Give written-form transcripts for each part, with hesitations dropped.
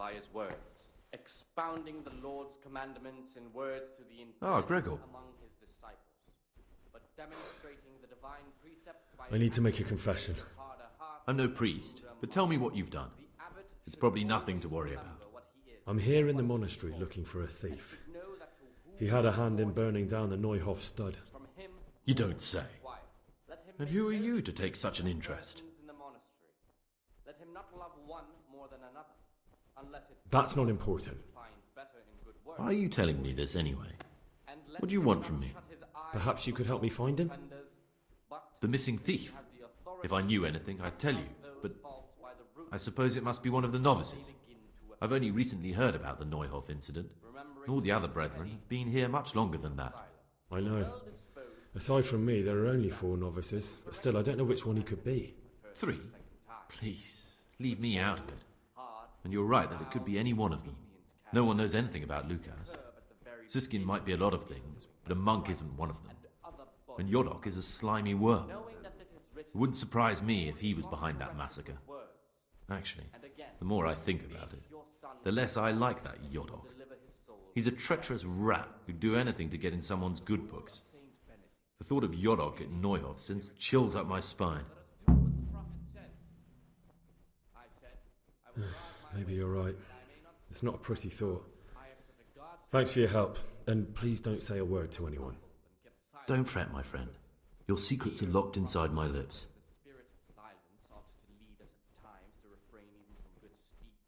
by his words, expounding the Lord's commandments in words to the Gregor. among his disciples, but demonstrating the divine precepts by I need to make a confession. I'm no priest, but tell me what you've done. It's probably nothing to worry about. I'm here in the monastery looking for a thief. He had a hand in burning down the Neuhof stud. You don't say. And who are you to take such an interest? Let him not love one more than another, unless it That's not important. finds better in good works. Why are you telling me this anyway? And let What do you him want not from me? shut his eyes Perhaps you could help me find him? offenders, but The missing thief? has the authority If I knew anything, I'd tell you, those but faults by the root I suppose it must be one of the novices. begin to I've only recently heard about the Neuhof incident. remembering All the other brethren have been here much longer than that. I know. Aside from me, there are only 4 novices, but still, I don't know which one he could be. 3? Please, leave me out of it. And you're right that it could be any one of them. No one knows anything about Lukas. Siskin might be a lot of things, but a monk isn't one of them. And Yodok is a slimy worm. It wouldn't surprise me if he was behind that massacre. Actually, the more I think about it, the less I like that Yodok. He's a treacherous rat who'd do anything to get in someone's good books. The thought of Yodok at Neuhof sends chills up my spine. Maybe you're right. It's not a pretty thought. Thanks for your help, and please don't say a word to anyone. Don't fret, my friend. Your secrets are locked inside my lips. the spirit of silence ought to lead us at times to refrain even from good speech.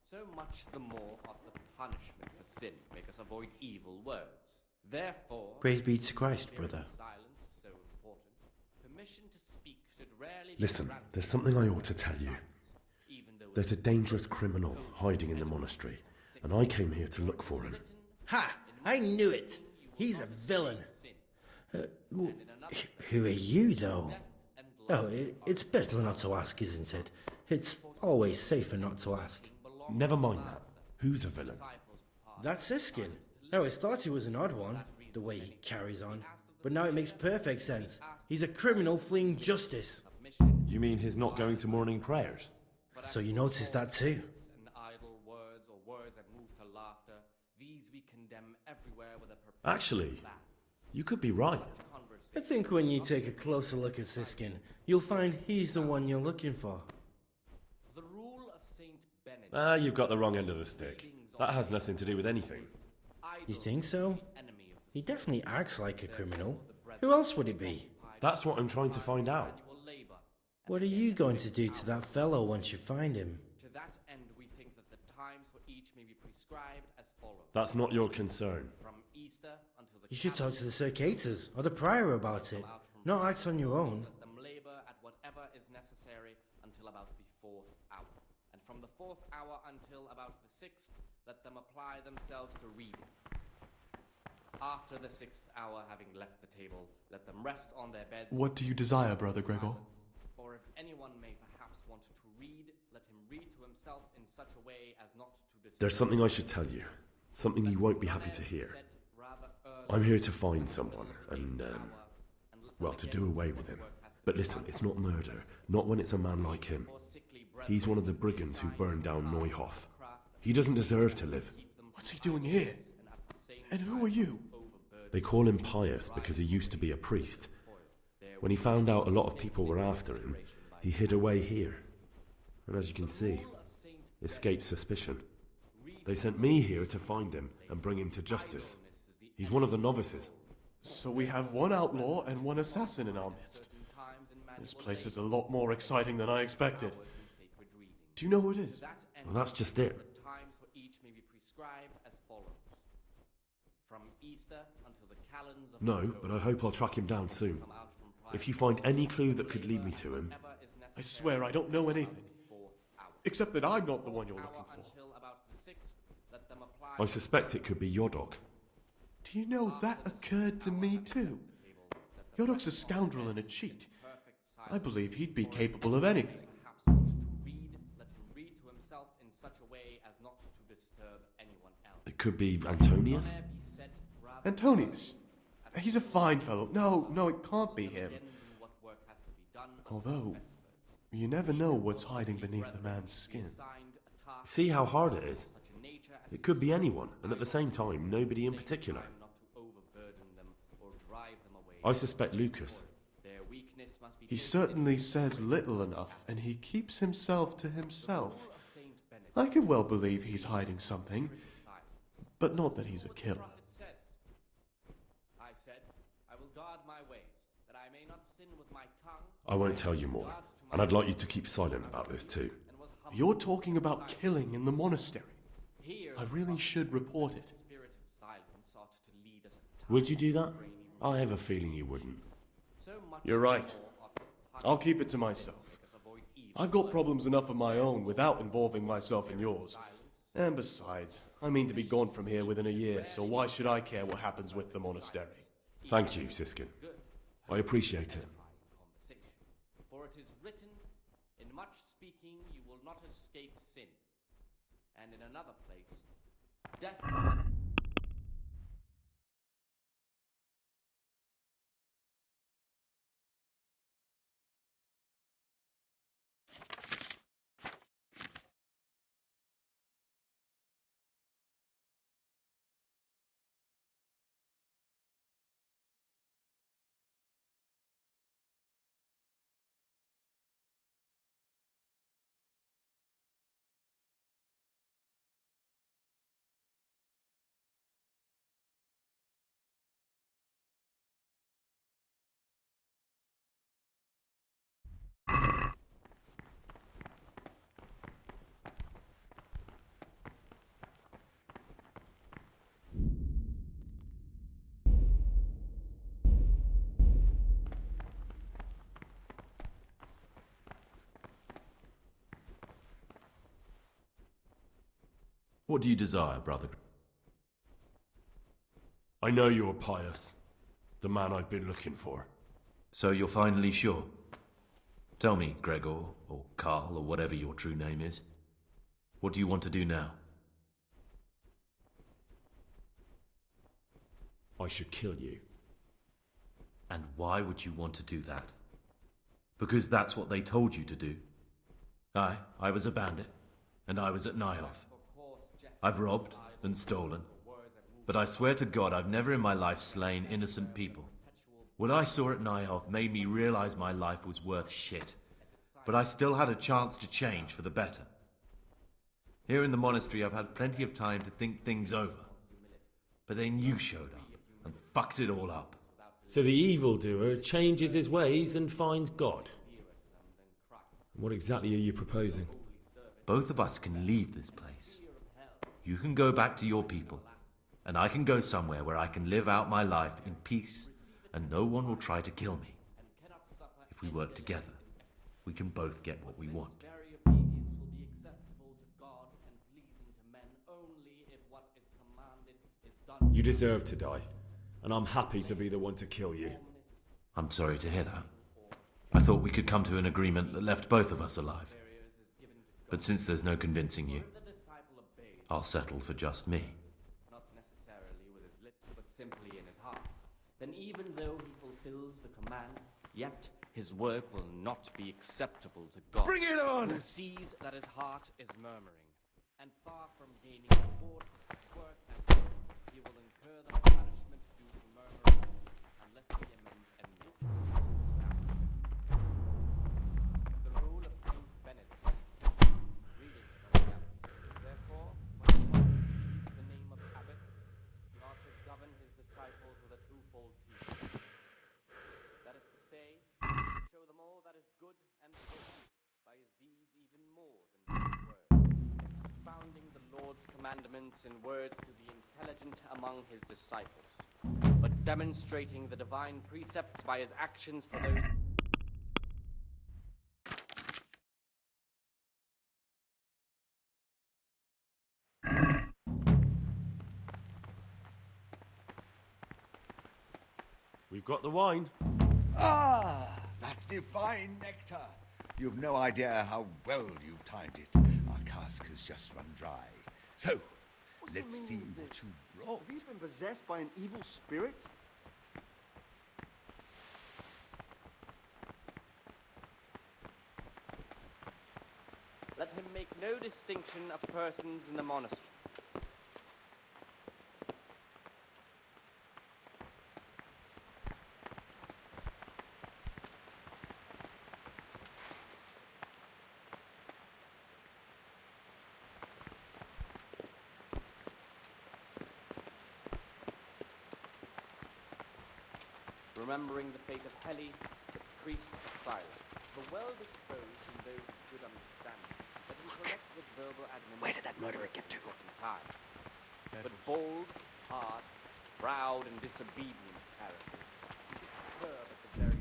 So much the more ought the punishment for sin make us avoid evil words. Therefore, Praise be to Christ, brother. silence so important. Permission to speak should rarely be Listen, granted there's something I ought to tell you. even though There's a dangerous criminal hiding in the monastery, and I came here to look for him. Ha! I knew it! He's a villain. Who are you, though? Oh, it's better not to ask, isn't it? It's always safer not to ask. Never mind that. Who's a villain? That's Siskin. I always thought he was an odd one, the way he carries on. But now it makes perfect sense. He's a criminal fleeing justice. You mean he's not going to morning prayers? So you noticed that too? and idle words or words that move to laughter, these we condemn everywhere with a perpetual Actually, laugh. you could be right. I think when you take a closer look at Siskin, you'll find he's the one you're looking for. The rule of Saint Benedict. You've got the wrong end of the stick. That has nothing to do with anything. You think so? Enemy of He definitely acts like a criminal. Who else would it be? That's what I'm trying to find out. labor. What are you going to do to that fellow once you find him? To that end, we think that the times for each may be prescribed as follows. That's not your concern. From Easter until the You should talk to the Circators or the Prior about it. Not act on your own. Let them labor at whatever is necessary until about the 4th hour. And from the 4th hour until about the 6th, let them apply themselves to reading. After the 6th hour, having left the table, let them rest on their beds. What do you desire, Brother Gregor? Or if anyone may perhaps want to read, let him read to himself in such a way as not to disturb. There's something I should tell you. Something you won't be happy to hear. I'm here to find someone and, well, to do away with him. But listen, it's not murder. Not when it's a man like him. He's one of the brigands who burned down Neuhof. He doesn't deserve to live. What's he doing here? And who are you? They call him Pious because he used to be a priest. When he found out a lot of people were after him, he hid away here. And as you can see, escaped suspicion. They sent me here to find him and bring him to justice. He's one of the novices. So we have one outlaw and one assassin in our midst. This place is a lot more exciting than I expected. Do you know who it is? Well, that's just it. Times for each may be prescribed as follows. From Easter until the calends of No, but I hope I'll track him down soon. If you find any clue that could lead me to him, I swear I don't know anything. Except that I'm not the one you're looking for. I suspect it could be Yodok. Do you know that occurred to me too? Yodok's a scoundrel and a cheat. I believe he'd be capable of anything. Perhaps wanted to read, let him read to himself in such a way as not to disturb anyone else. It could be Antonius? There be said rather Antonius. He's a fine fellow. No, it can't be him. what work has to be done Although, you never know what's hiding beneath a man's skin. assigned a task See how hard it is? It could be anyone, and at the same time, nobody in particular. I suspect Lucas. He certainly says little enough, and he keeps himself to himself. I could well believe he's hiding something, but not that he's a killer. I said, I will guard my ways, that I may not sin with my tongue. I won't tell you more, and I'd like you to keep silent about this too. You're talking about killing in the monastery. I really should report it. Would you do that? I have a feeling you wouldn't. You're right. I'll keep it to myself. I've got problems enough of my own without involving myself in yours. And besides, I mean to be gone from here within a year, so why should I care what happens with the monastery? Thank you, Siskin. I appreciate it. For it is written, in much speaking you will not escape sin. And in another place, death... What do you desire, brother? I know you're pious. The man I've been looking for. So you're finally sure? Tell me, Gregor, or Carl, or whatever your true name is. What do you want to do now? I should kill you. And why would you want to do that? Because that's what they told you to do. I was a bandit, and I was at Nyhoff. I've robbed and stolen, but I swear to God I've never in my life slain innocent people. What I saw at Nyhoff made me realize my life was worth shit, but I still had a chance to change for the better. Here in the monastery I've had plenty of time to think things over, but then you showed up and fucked it all up. So the evildoer changes his ways and finds God. What exactly are you proposing? Both of us can leave this place. You can go back to your people, and I can go somewhere where I can live out my life in peace, and no one will try to kill me. If we work together, we can both get what we want. You deserve to die, and I'm happy to be the one to kill you. I'm sorry to hear that. I thought we could come to an agreement that left both of us alive. But since there's no convincing you, I'll settle for just me. Not necessarily with his lips, but simply in his heart. Then even though he fulfills the command, yet his work will not be acceptable to God. Bring it on! Who sees that his heart is murmuring, and far from gaining reward for such work as this, he will incur the punishment due to murmuring, unless he amend and make it satisfactory. The rule of Saint Benedict, reading from the therefore, the name of abbot, not to govern his disciples with a twofold teaching. That is to say, show them all that is good and true, by his deeds even more than by words, expounding the Lord's commandments in words to the intelligent among his disciples, but demonstrating the divine precepts by his actions for those... We've got the wine. Ah, that's divine nectar. You've no idea how well you've timed it. Our cask has just run dry. So, let's see what you brought. Have you been possessed by an evil spirit? Let him make no distinction of persons in the monastery. Remembering the fate of Heli, the priest of Silas, the well-disposed and those of good understanding, let him correct with verbal admonition. Where did that murderer get to? Time. But bold, hard, proud, and disobedient character, he should curb at the very...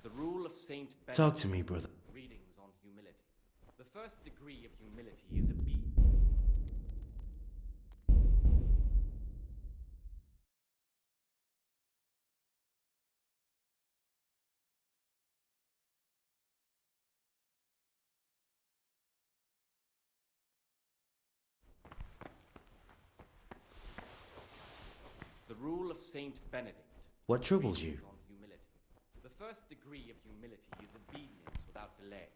The rule of Saint Benedict. Talk to me, brother. Readings on humility. The first degree of humility is obedience. The rule of Saint Benedict. What troubles you? Readings on humility. The first degree of humility is obedience without delay.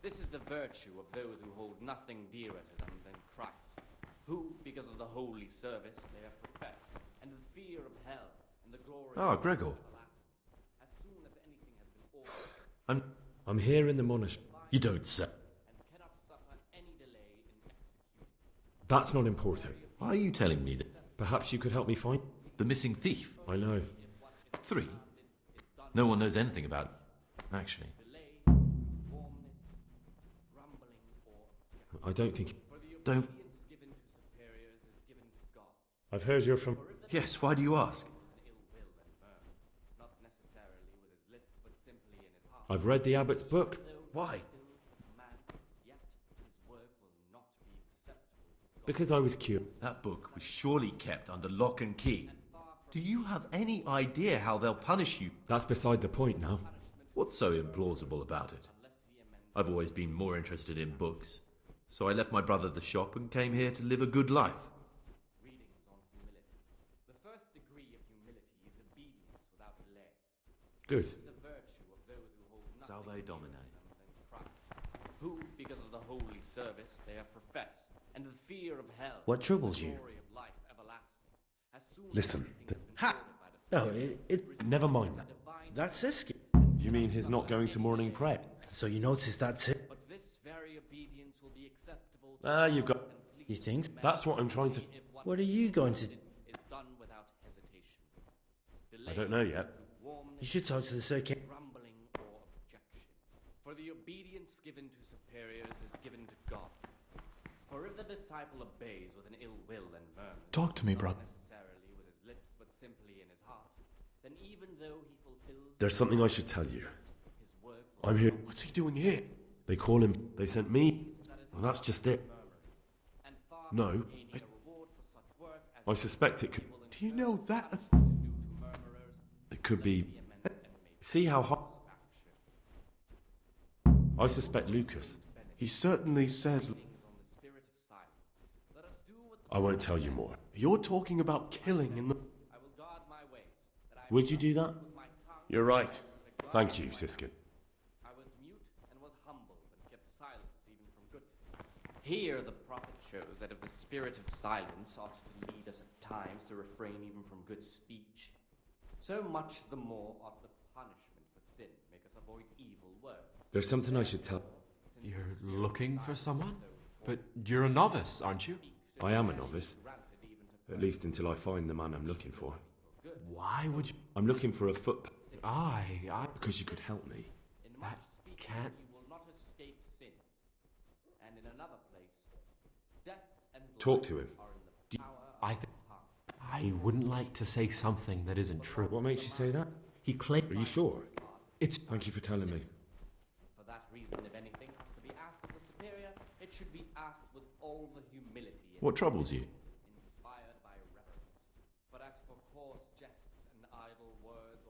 This is the virtue of those who hold nothing dearer to them than Christ, who, because of the holy service they have professed, and the fear of hell and the glory of Gregor. everlasting, as soon as anything has been authorized, I'm here in the monastery. You don't say. and cannot suffer any delay in executing. That's not important. Why are you telling me that? Perhaps you could help me find... The missing thief? I know. 3? No one knows anything about it. Actually. Delay, warmness, grumbling, or I don't think... Don't. obedience given to superiors is given to God. I've heard you're from... Yes, why do you ask? An ill will and murmurs, not necessarily with his lips, but simply in his heart. I've read the abbot's book. Why? Fills the man, yet his work will not be acceptable to God. Because I was curious. That book was surely kept under lock and key. Do you have any idea how they'll punish you? That's beside the point now. What's so implausible about it? I've always been more interested in books, so I left my brother the shop and came here to live a good life. Readings on humility. The first degree of humility is obedience without delay. Good. This is the virtue of those who hold nothing Salve dearer Domine. to them than Christ, who, because of the holy service they have professed, and the fear of hell, What troubles you? the glory of life everlasting, as soon Listen, as anything has been Ha! ordered by the No, Never mind that. divine. that's Siskin. You mean he's not going to morning prayer? So you noticed that too? But this very obedience will be acceptable to Ah, you've got... and You please think? men, That's what I'm trying to... if What are you going to... is done without hesitation. I don't know yet. Warmness, You should talk to the circuit. grumbling, or objection. For the obedience given to superiors is given to God. For if the disciple obeys with an ill will and murmurs, Talk to me, not brother. necessarily with his lips, but simply in his heart, then even though he fulfills There's something I should tell you. his work, will I'm here. What's he doing here? They call him... They sent me. that is Well, that's just it. murmuring, and far No. from gaining a reward for such work as I suspect it could... Do you know that? to do to murmurers, It could be... be amended and made See how hot... action. I suspect Lucas. He certainly says... On the spirit of silence. Let us do what I won't tell you more. You're talking about killing in the... I will guard my ways, that I Would you do that? with my tongue You're right. Thank you, Siskin. I was mute and was humble and kept silence even from good things. Here the prophet shows that if the spirit of silence ought to lead us at times to refrain even from good speech, so much the more ought the punishment for sin make us avoid evil words. There's something I should tell. You're looking for someone? But you're a novice, aren't you? I am a novice. At least until I find the man I'm looking for. Why would you... I'm looking for a foot... I... Because you could help me. In That much speaking can't- you will not escape sin. And in another place, death and Talk life to him. are in the power I of think... the tongue. I wouldn't like to say something that isn't true. What makes you say that? He Are claimed... you sure? It's... Thank you for telling me. For that reason, if anything has to be asked of the superior, it should be asked with all the humility What troubles you? inspired by reverence. But as for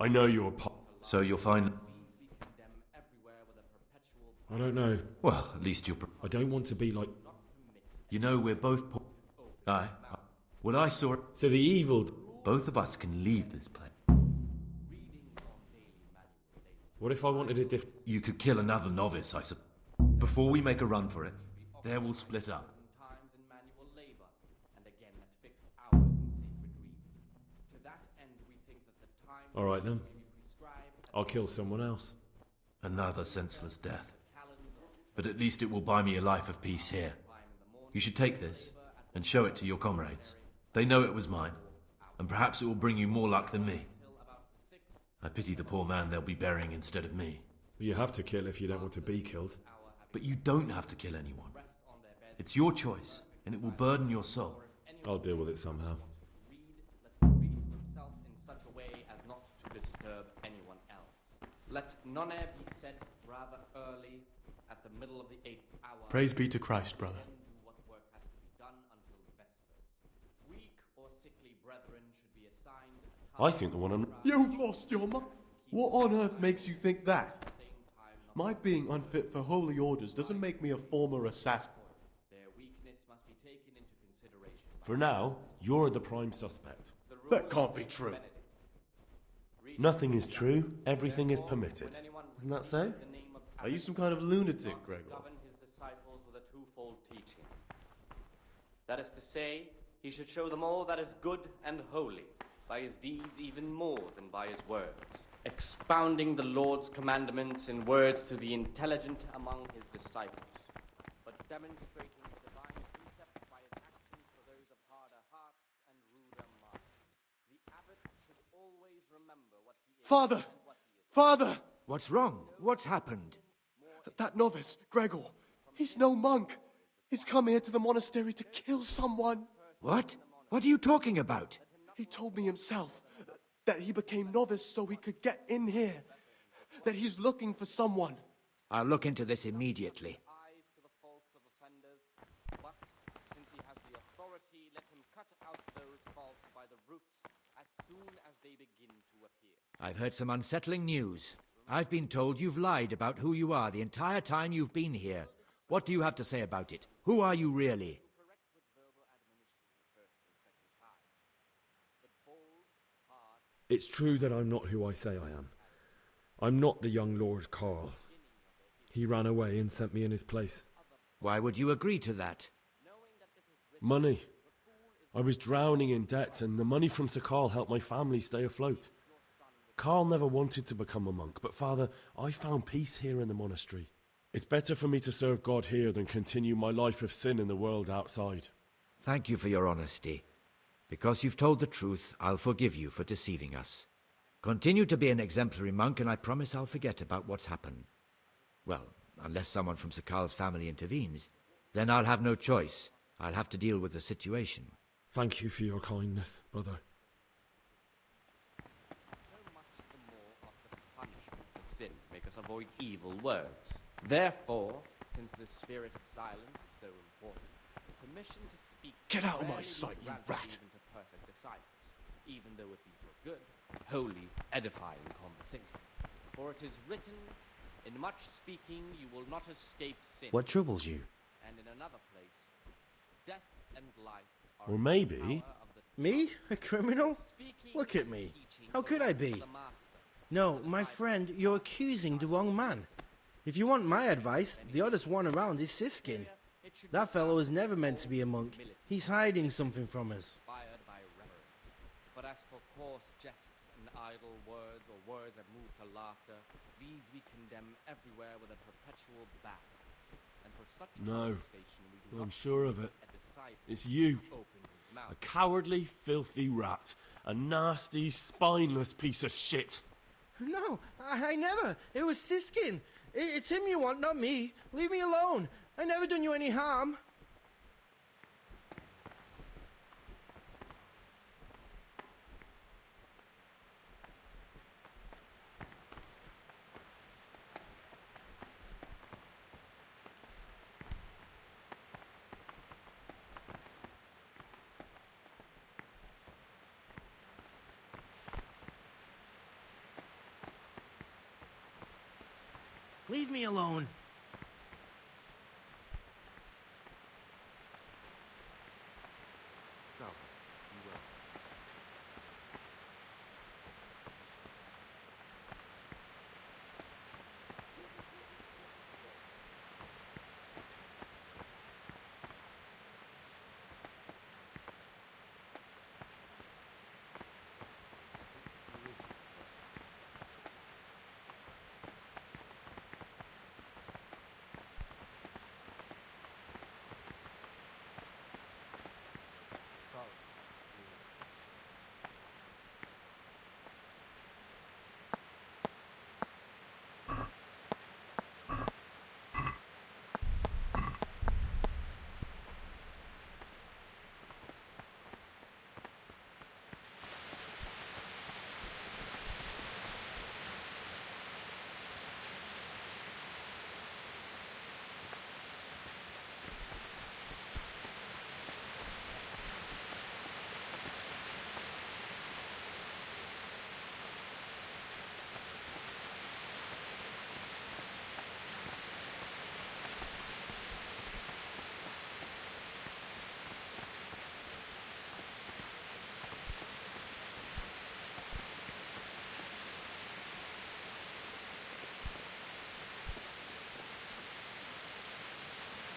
I know you're So you'll find... I don't know. Well, at least you'll... I don't want to be like... You know, we're both... Aye. When I saw it... So the evil... Both of us can leave this place. What if I wanted a different... You could kill another novice, I suppose. Before we make a run for it, there we'll split up. All right then. I'll kill someone else. Another senseless death. But at least it will buy me a life of peace here. You should take this and show it to your comrades. They know it was mine, and perhaps it will bring you more luck than me. I pity the poor man they'll be burying instead of me. You have to kill if you don't want to be killed. But you don't have to kill anyone. It's your choice, and it will burden your soul. I'll deal with it somehow. Disturb anyone else. Let none be said rather early at the middle of the 8th hour. Praise be to Christ, brother. What work has to be done until Vespers. Weak or sickly brethren should be assigned. I think the one on... You've lost your mind. What on earth makes you think that? My being unfit for holy orders doesn't make me a former assassin. Their weakness must be taken into consideration. For now, you're the prime suspect. That can't be true. Nothing is true, everything is permitted. Isn't that so? Are you some kind of lunatic, Gregor? Govern his disciples with a twofold teaching. That is to say, he should show them all that is good and holy, by his deeds even more than by his words. Expounding the Lord's commandments in words to the intelligent among his disciples, but demonstrating the divine precepts by his actions for those of harder hearts and ruder minds. The abbot should always remember what he is. Father! Father! What's wrong? What's happened? That novice, Gregor, he's no monk. He's come here to the monastery to kill someone. What? What are you talking about? He told me himself that he became novice so he could get in here. That he's looking for someone. I'll look into this immediately. Eyes to the faults of offenders, but since he has the authority, let him cut out those faults by the roots as soon as they begin to appear. I've heard some unsettling news. I've been told you've lied about who you are the entire time you've been here. What do you have to say about it? Who are you really? It's true that I'm not who I say I am. I'm not the young Lord Carl. He ran away and sent me in his place. Why would you agree to that? Money. I was drowning in debt, and the money from Sir Carl helped my family stay afloat. Carl never wanted to become a monk, but Father, I found peace here in the monastery. It's better for me to serve God here than continue my life of sin in the world outside. Thank you for your honesty. Because you've told the truth, I'll forgive you for deceiving us. Continue to be an exemplary monk, and I promise I'll forget about what's happened. Well, unless someone from Sir Carl's family intervenes, then I'll have no choice. I'll have to deal with the situation. Thank you for your kindness, brother. So much the more of the punishment for sin make us avoid evil words. Therefore, since the spirit of silence is so important, permission to speak... Get out of my rarely sight, you granted rat! even to perfect disciples, even though it be for good, holy, edifying conversation. For it is written, in much speaking you will not escape sin. What troubles you? And in another place, death and life are Or in the maybe- power of the Me? A criminal? Speaking Look at and me. teaching How could I be? belongs to the master. No, my friend, you're accusing the wrong man. If you want my advice, the oddest one around is Siskin. It should That fellow was never meant to be a monk. He's hiding something from us. inspired by reverence. But as for coarse jests and idle words or words that move to laughter, these we condemn everywhere with a perpetual ban. And for such No, conversation we do I'm not sure of it. permit a disciple It's you. to open his A mouth. cowardly, filthy rat. A nasty, spineless piece of shit. No, I never. It was Siskin. It's him you want, not me. Leave me alone. I never done you any harm. Leave me alone.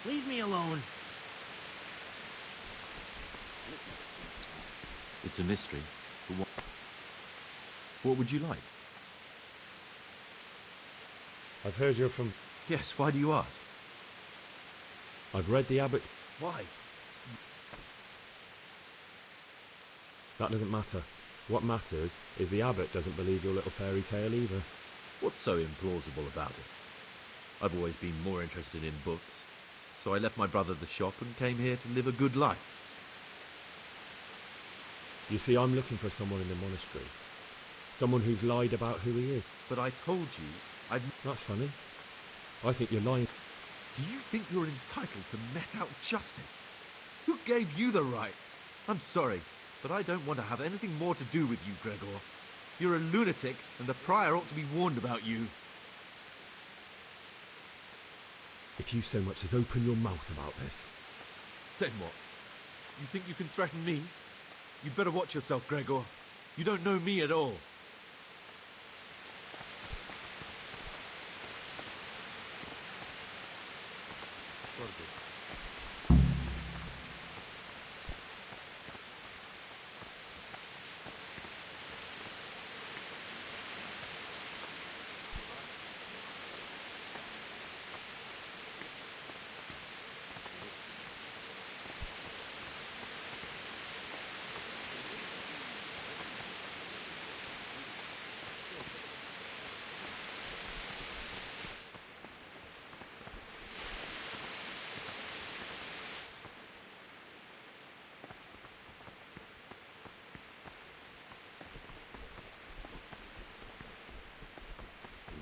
Leave me alone. It's a mystery. But what would you like? I've heard you're from... Yes, why do you ask? I've read the abbot... Why? That doesn't matter. What matters is the abbot doesn't believe your little fairy tale either. What's so implausible about it? I've always been more interested in books, so I left my brother the shop and came here to live a good life. You see, I'm looking for someone in the monastery. Someone who's lied about who he is. But I told you, That's funny. I think you're lying. Do you think you're entitled to met out justice? Who gave you the right? I'm sorry, but I don't want to have anything more to do with you, Gregor. You're a lunatic, and the prior ought to be warned about you. If you so much as open your mouth about this... Then what? You think you can threaten me? You'd better watch yourself, Gregor. You don't know me at all.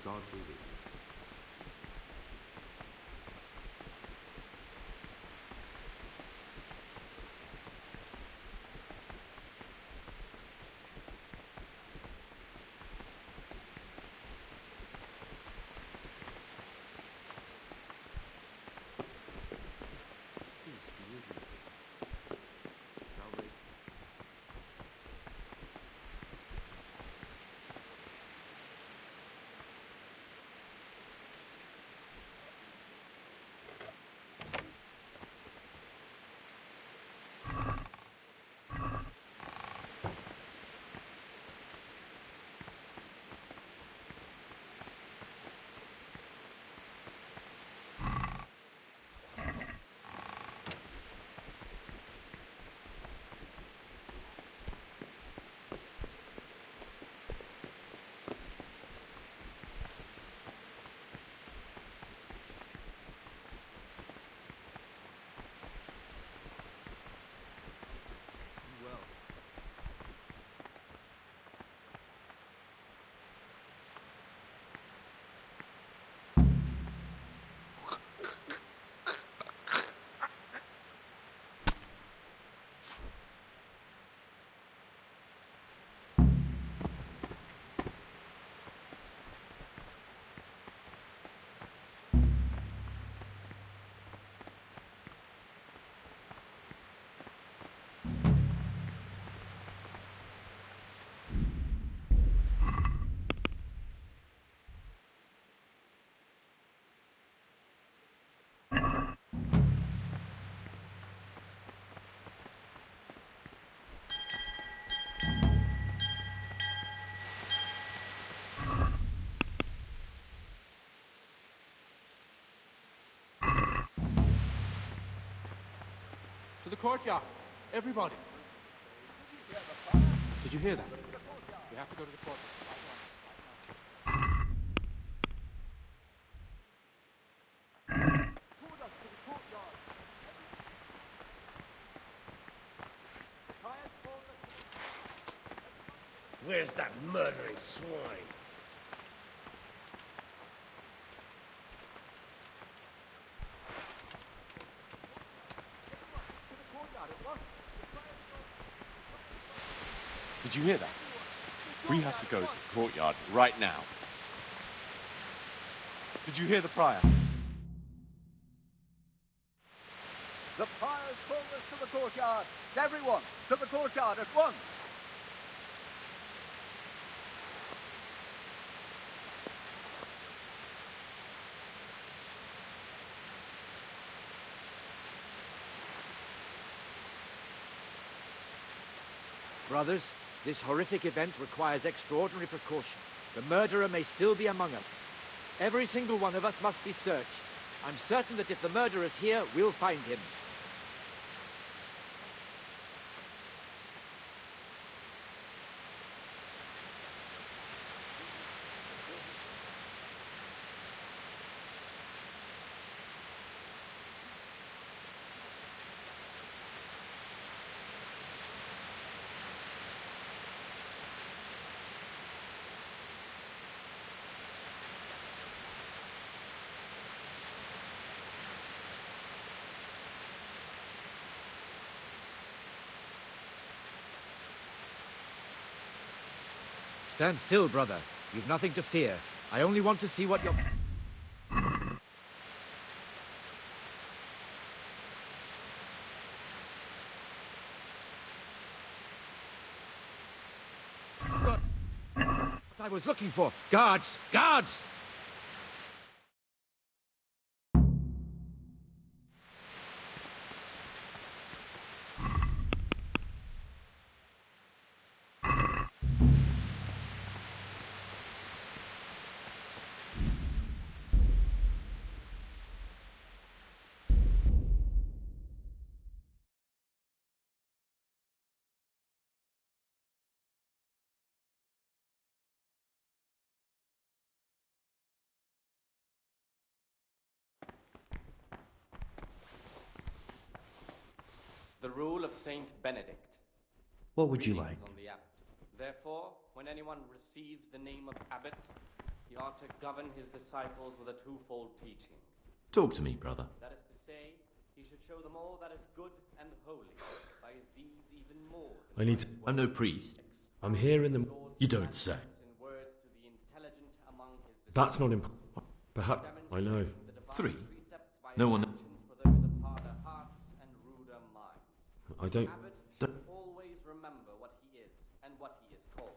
God be with you. Peace be with you. Salvation. the courtyard. Everybody. Did you hear that? We have to go to the courtyard. Where's that murdering swine? Did you hear that? We have to go to the courtyard right now. Did you hear the prior? The prior's called us to the courtyard. Everyone, to the courtyard at once. Brothers, this horrific event requires extraordinary precaution. The murderer may still be among us. Every single one of us must be searched. I'm certain that if the murderer's here, we'll find him. Stand still, brother. You've nothing to fear. I only want to see what you're... What I was looking for. Guards! Guards! The rule of Saint Benedict. What would you Readings like? on the abbot. Therefore, when anyone receives the name of abbot, he ought to govern his disciples with a twofold teaching. Talk to me, brother. That is to say, he should show them all that is good and holy, by his deeds even more. I need to... I'm no priest. I'm here in the... You don't say. In words to the intelligent among his That's not important. Perhaps... I know. 3. No one... for those of harder hearts and ruder minds. I don't... Abbot should always remember what he is and what he is called,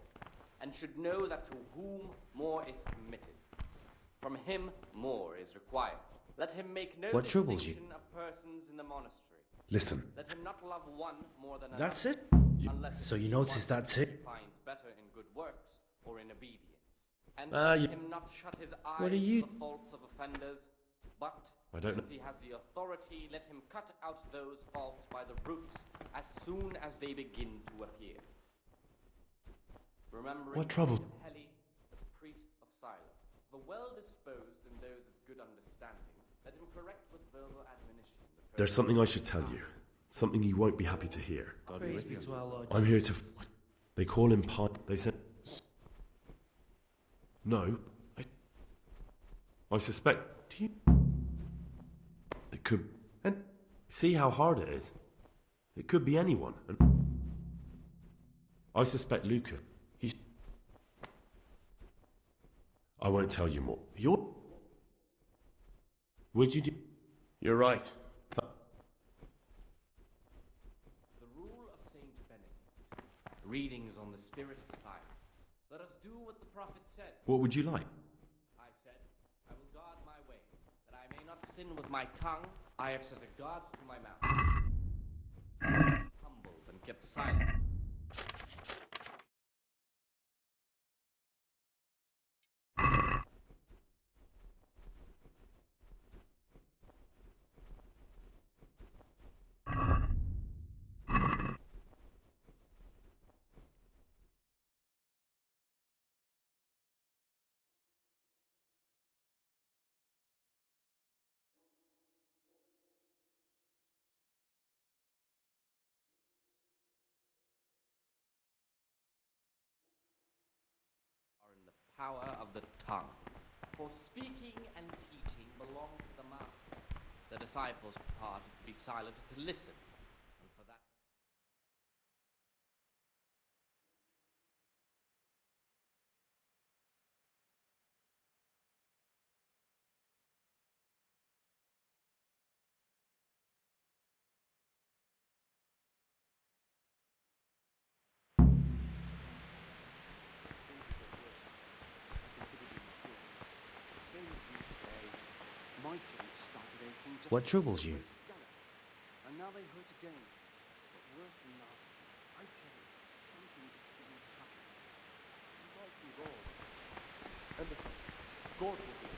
and should know that to whom more is committed, from him more is required. Let him make no What troubles you? distinction of persons in the monastery. Listen. Let him not love one more than That's another. it? Unless So it you be notice one that's whom it? he finds better in good works or in obedience. And Ah, let you- him not shut his eyes What are to you- the faults of offenders, but I don't since he has the authority, let him cut out those faults by the roots as soon as they begin to appear. Remembering What trouble- Saint Heli, the priest of Sila, the well-disposed and those of good understanding, let him correct with verbal admonition. There's something I should tell you. Something you won't be happy to hear. Praise be to our Lord. I'm here to... They call him They said... No. I suspect... It could... And see how hard it is? It could be anyone. And I suspect Luca. He's... I won't tell you more. Would you do... You're right. The rule of Saint Benedict. Readings on the spirit of silence. Let us do what the prophet says. What would you like? I said, I will guard my ways, that I may not sin with my tongue. I have set a guard to my mouth. Humbled and kept silent. power of the tongue. For speaking and teaching belong to the master. The disciple's part is to be silent and to listen. And for that... My joints started aching just What troubles you? and now they hurt again. But worse than last time, I tell you, something is going to happen. You might be wrong. And besides, God will be.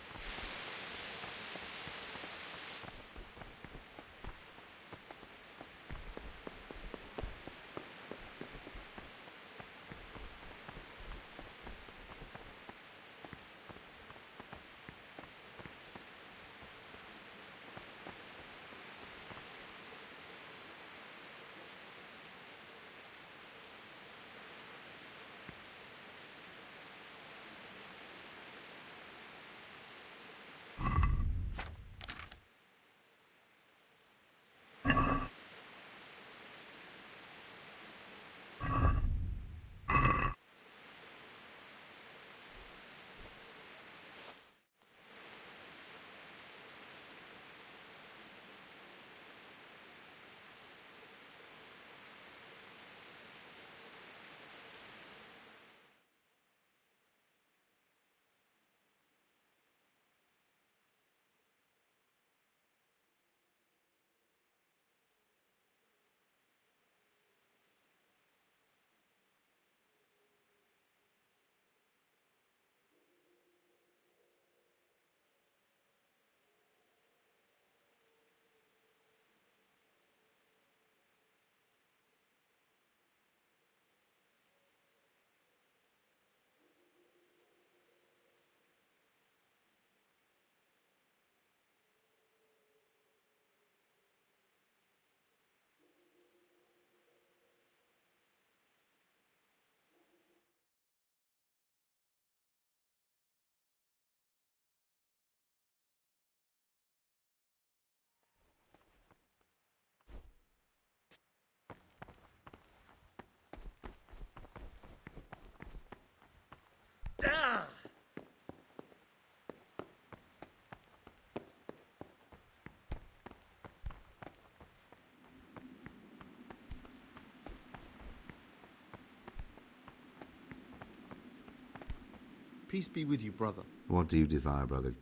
Peace be with you, brother. What do you desire, brother?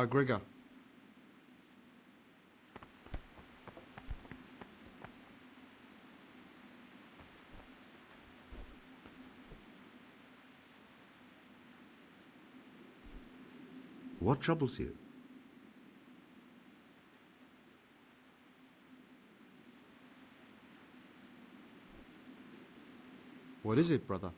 Gregor. What troubles you? What is it, brother?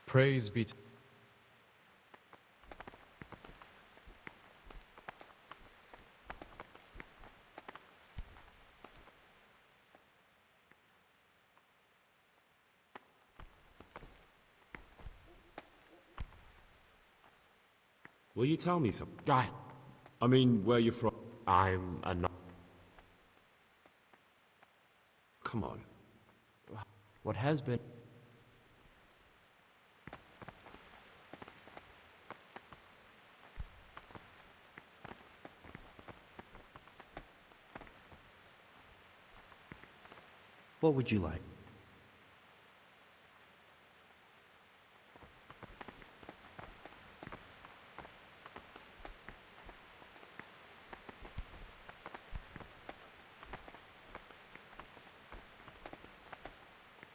Praise be to... Will you tell me something? I mean, where you're from? I'm a... no- Come on. What has been... What would you like?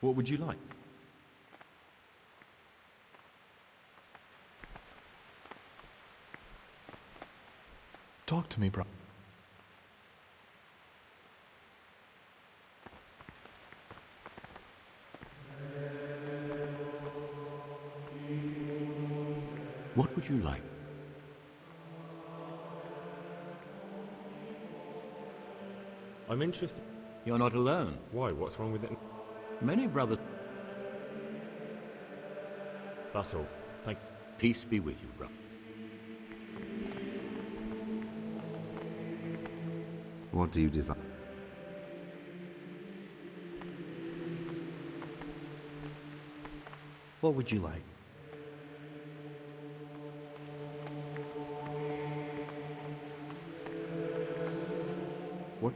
What would you like? Talk to me, bro. What would you like? I'm interested. You're not alone. Why? What's wrong with it? Many brothers... That's all. Thank you. Peace be with you, brother. What do you desire? What would you like? What?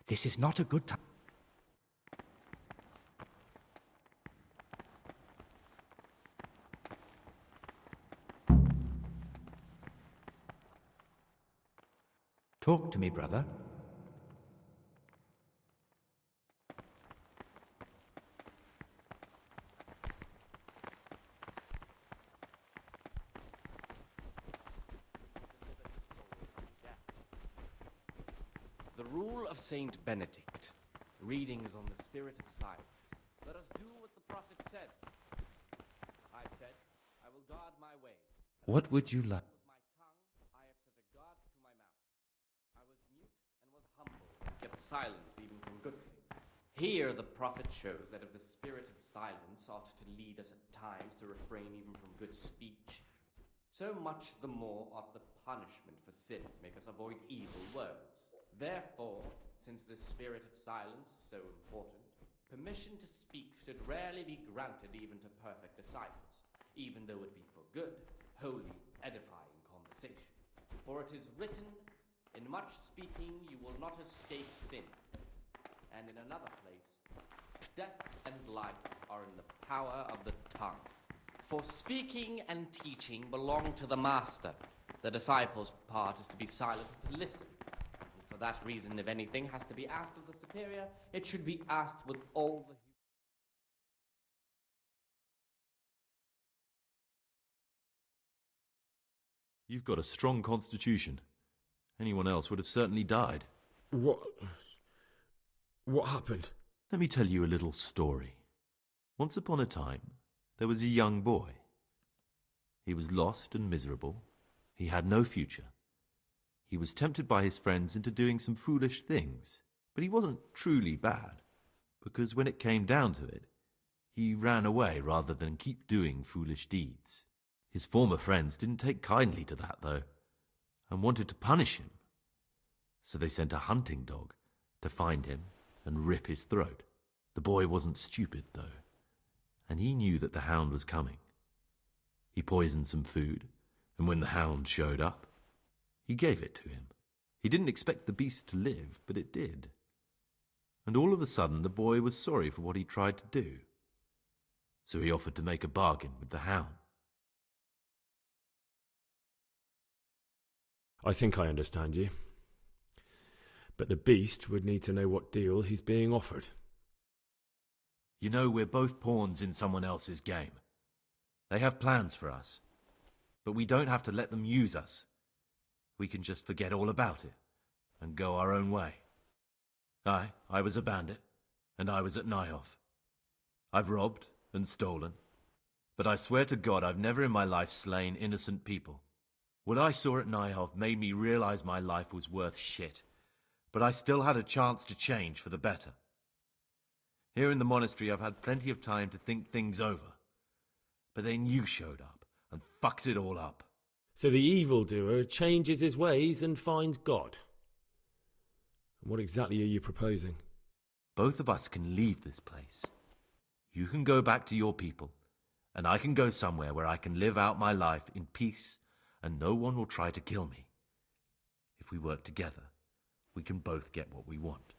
This is not a good time. Talk to me, brother. The rule of Saint Benedict. Readings on the spirit of silence. Let us do what the prophet says. I said, I will guard my ways. What would you like? With my tongue, I have set a guard to my mouth. I was mute and was humble and kept silence even from good things. Here the prophet shows that if the spirit of silence ought to lead us at times to refrain even from good speech, so much the more ought the punishment for sin make us avoid evil words. Therefore, since this spirit of silence, so important, permission to speak should rarely be granted even to perfect disciples, even though it be for good, holy, edifying conversation. For it is written, in much speaking you will not escape sin. And in another place, death and life are in the power of the tongue. For speaking and teaching belong to the master. The disciple's part is to be silent and to listen. And for that reason, if anything has to be asked of the superior, it should be asked with all the... You've got a strong constitution. Anyone else would have certainly died. What happened? Let me tell you a little story. Once upon a time, there was a young boy. He was lost and miserable. He had no future. He was tempted by his friends into doing some foolish things, but he wasn't truly bad, because when it came down to it, he ran away rather than keep doing foolish deeds. His former friends didn't take kindly to that, though, and wanted to punish him. So they sent a hunting dog to find him and rip his throat. The boy wasn't stupid, though, and he knew that the hound was coming. He poisoned some food, and when the hound showed up, he gave it to him. He didn't expect the beast to live, but it did. And all of a sudden the boy was sorry for what he tried to do. So he offered to make a bargain with the hound. I think I understand you. But the beast would need to know what deal he's being offered. You know, we're both pawns in someone else's game. They have plans for us, but we don't have to let them use us. We can just forget all about it and go our own way. I was a bandit, and I was at Nyhoff. I've robbed and stolen, but I swear to God I've never in my life slain innocent people. What I saw at Nyhoff made me realize my life was worth shit, but I still had a chance to change for the better. Here in the monastery I've had plenty of time to think things over, but then you showed up and fucked it all up. So the evildoer changes his ways and finds God. And what exactly are you proposing? Both of us can leave this place. You can go back to your people, and I can go somewhere where I can live out my life in peace and no one will try to kill me. If we work together, we can both get what we want.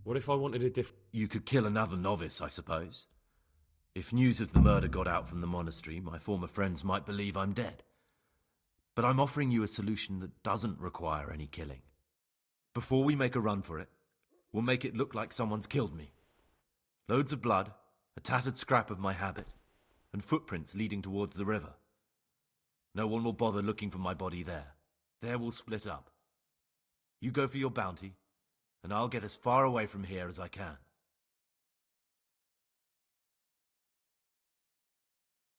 What if I wanted a different... You could kill another novice, I suppose. If news of the murder got out from the monastery, my former friends might believe I'm dead. But I'm offering you a solution that doesn't require any killing. Before we make a run for it, we'll make it look like someone's killed me. Loads of blood, a tattered scrap of my habit, and footprints leading towards the river. No one will bother looking for my body there. There we'll split up. You go for your bounty, and I'll get as far away from here as I can.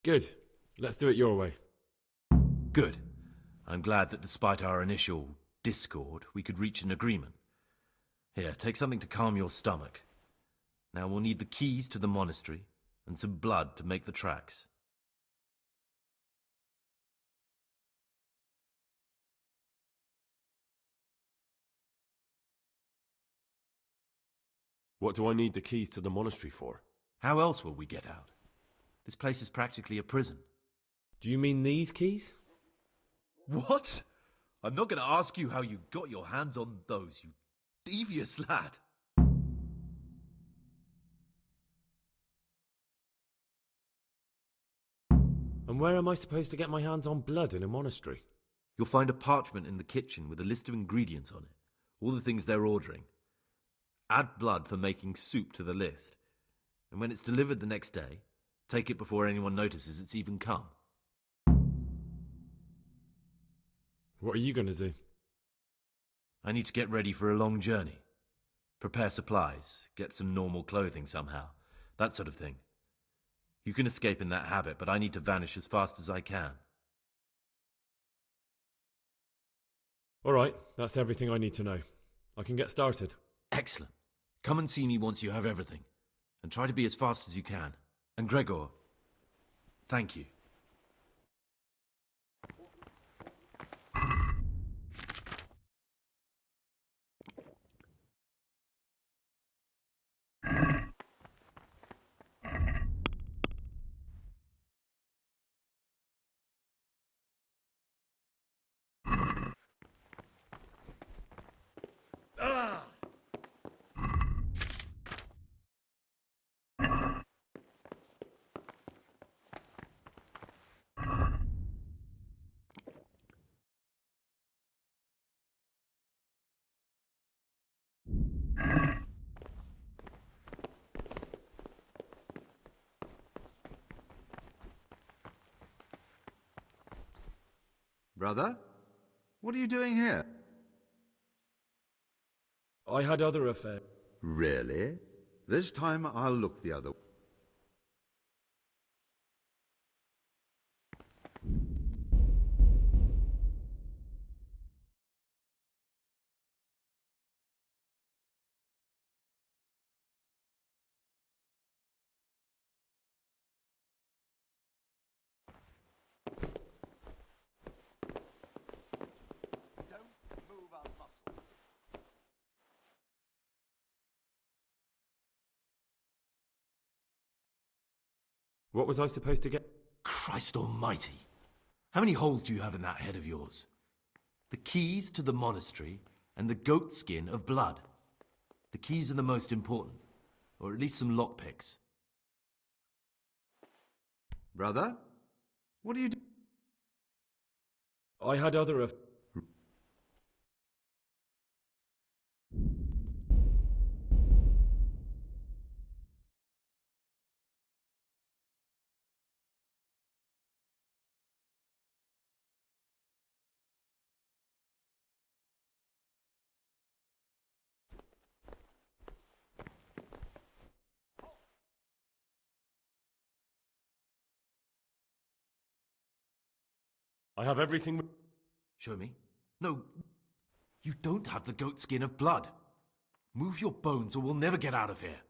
Good. Let's do it your way. Good. I'm glad that despite our initial discord, we could reach an agreement. Here, take something to calm your stomach. Now we'll need the keys to the monastery and some blood to make the tracks. What do I need the keys to the monastery for? How else will we get out? This place is practically a prison. Do you mean these keys? What? I'm not going to ask you how you got your hands on those, you devious lad. And where am I supposed to get my hands on blood in a monastery? You'll find a parchment in the kitchen with a list of ingredients on it, all the things they're ordering. Add blood for making soup to the list, and when it's delivered the next day, take it before anyone notices it's even come. What are you going to do? I need to get ready for a long journey. Prepare supplies, get some normal clothing somehow, that sort of thing. You can escape in that habit, but I need to vanish as fast as I can. All right, that's everything I need to know. I can get started. Excellent. Come and see me once you have everything, and try to be as fast as you can. And Gregor, thank you. Brother? What are you doing here? I had other affairs. Really? This time I'll look the other way. What was I supposed to get? Christ almighty! How many holes do you have in that head of yours? The keys to the monastery and the goat skin of blood. The keys are the most important, or at least some lockpicks. Brother? What are you doing? I had other affairs. I have everything. Show me. No, you don't have the goat skin of blood. Move your bones or we'll never get out of here.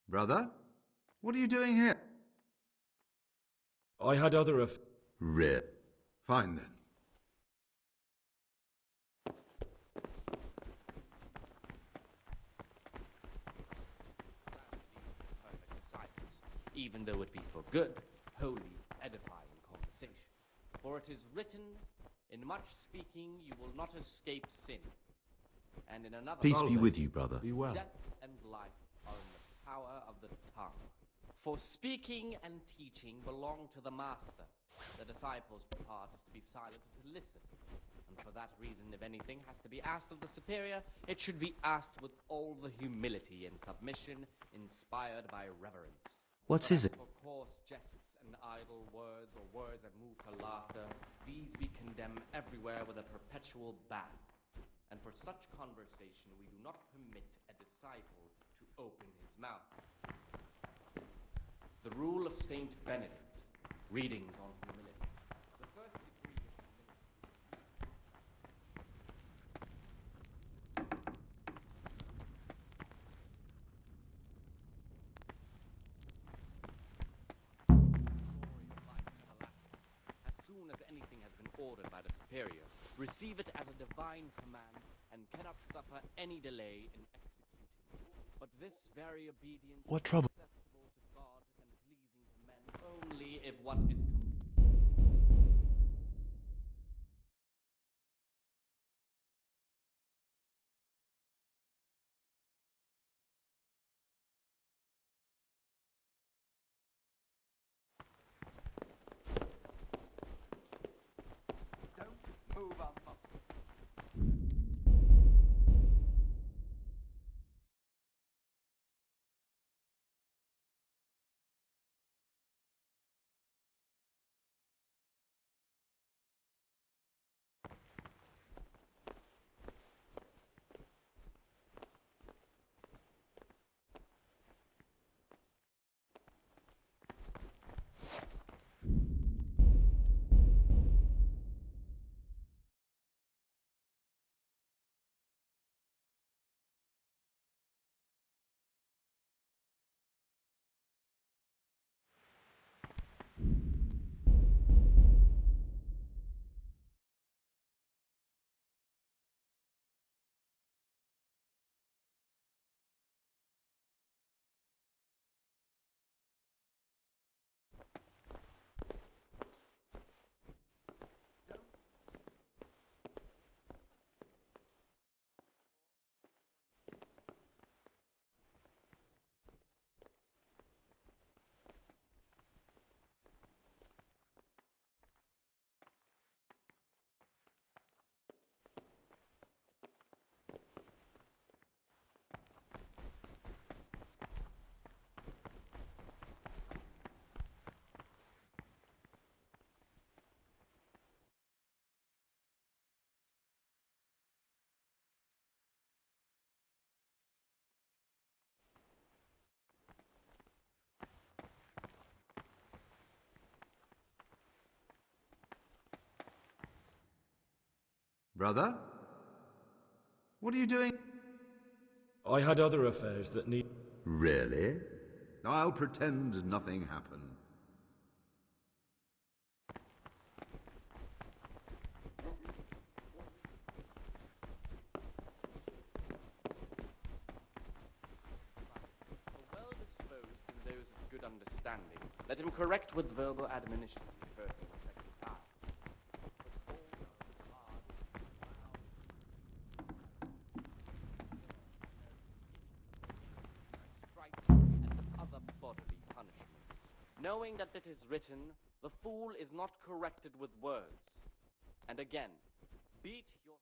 Brother? What are you doing here? I had other affairs. Really? Fine then. Perfect disciples, even though it be for good, holy, edifying conversation. For it is written, in much speaking you will not escape sin. And in another Peace be with you, brother. Be well. death and life are in the power of the tongue. For speaking and teaching belong to the master. The disciple's part is to be silent and to listen. And for that reason, if anything has to be asked of the superior, it should be asked with all the humility and submission inspired by reverence. What is it? For coarse jests and idle words, or words that move to laughter, these we condemn everywhere with a perpetual ban. And for such conversation we do not permit a disciple to open his mouth. The rule of Saint Benedict, readings on humility. The first degree of humility. As soon as anything has been ordered by the superior, receive it as a divine command and cannot suffer any delay in executing it. But this very obedience What trouble? is acceptable to God and pleasing to men only if what is Brother? What are you doing? I had other affairs that need... Really? I'll pretend nothing happened. The well-disposed and those of good understanding, let him correct with verbal admonition the first and the second time. Stripes and other bodily punishments. Knowing that it is written, the fool is not corrected with words. And again, beat your...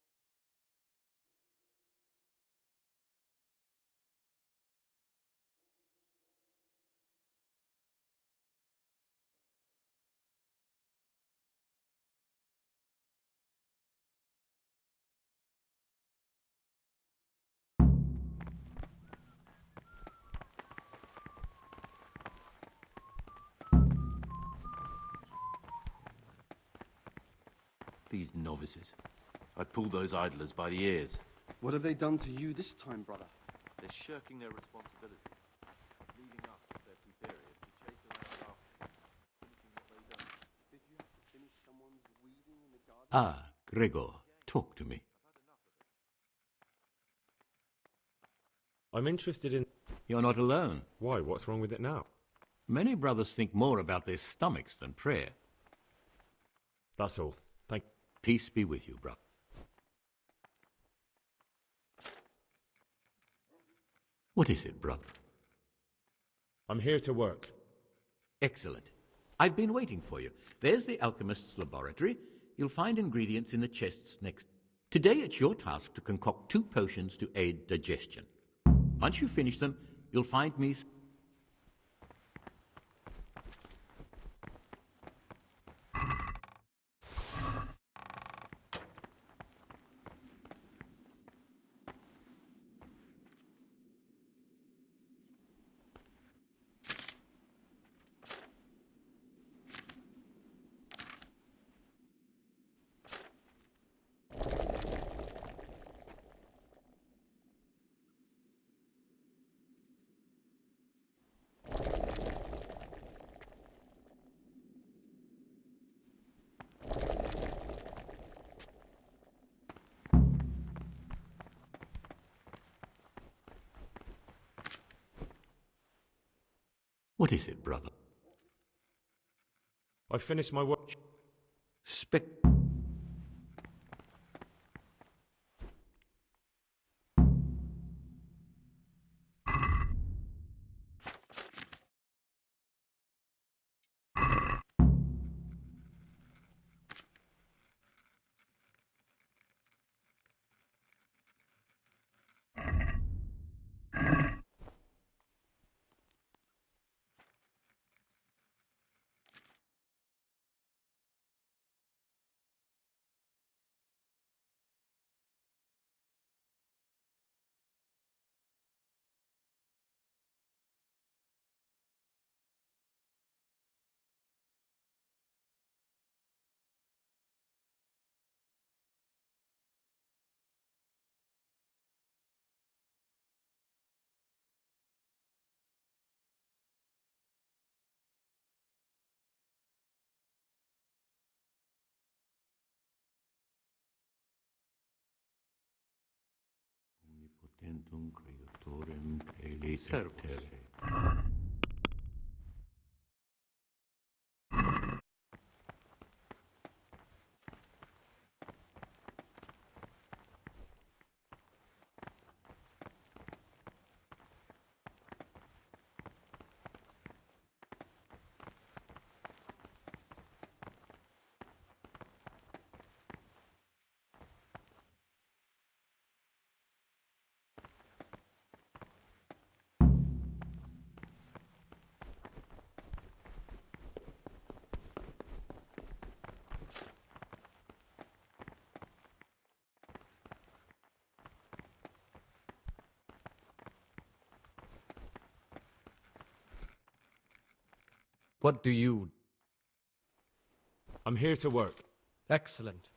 These novices. I'd pull those idlers by the ears. What have they done to you this time, brother? They're shirking their responsibility, leaving us, their superiors, to chase around after them, finishing what they've done. Did you have to finish someone's weeding in the garden? Ah, Gregor, talk to me. I'm interested in... You're not alone. Why? What's wrong with it now? Many brothers think more about their stomachs than prayer. That's all. Thank... Peace be with you, brother. What is it, brother? I'm here to work. Excellent. I've been waiting for you. There's the alchemist's laboratory. You'll find ingredients in the chests next. Today it's your task to concoct 2 potions to aid digestion. Once you finish them, you'll find me... What is it, brother? I've finished my work. Omnipotentum creatorem caeli Servus. What do you... I'm here to work. Excellent.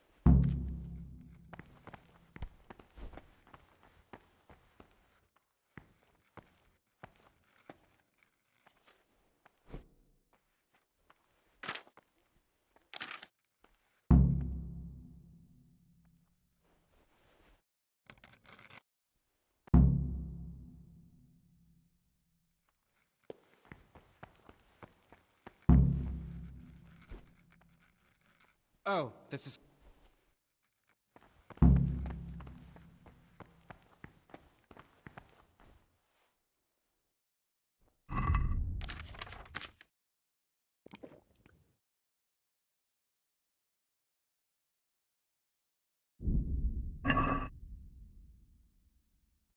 Oh, this is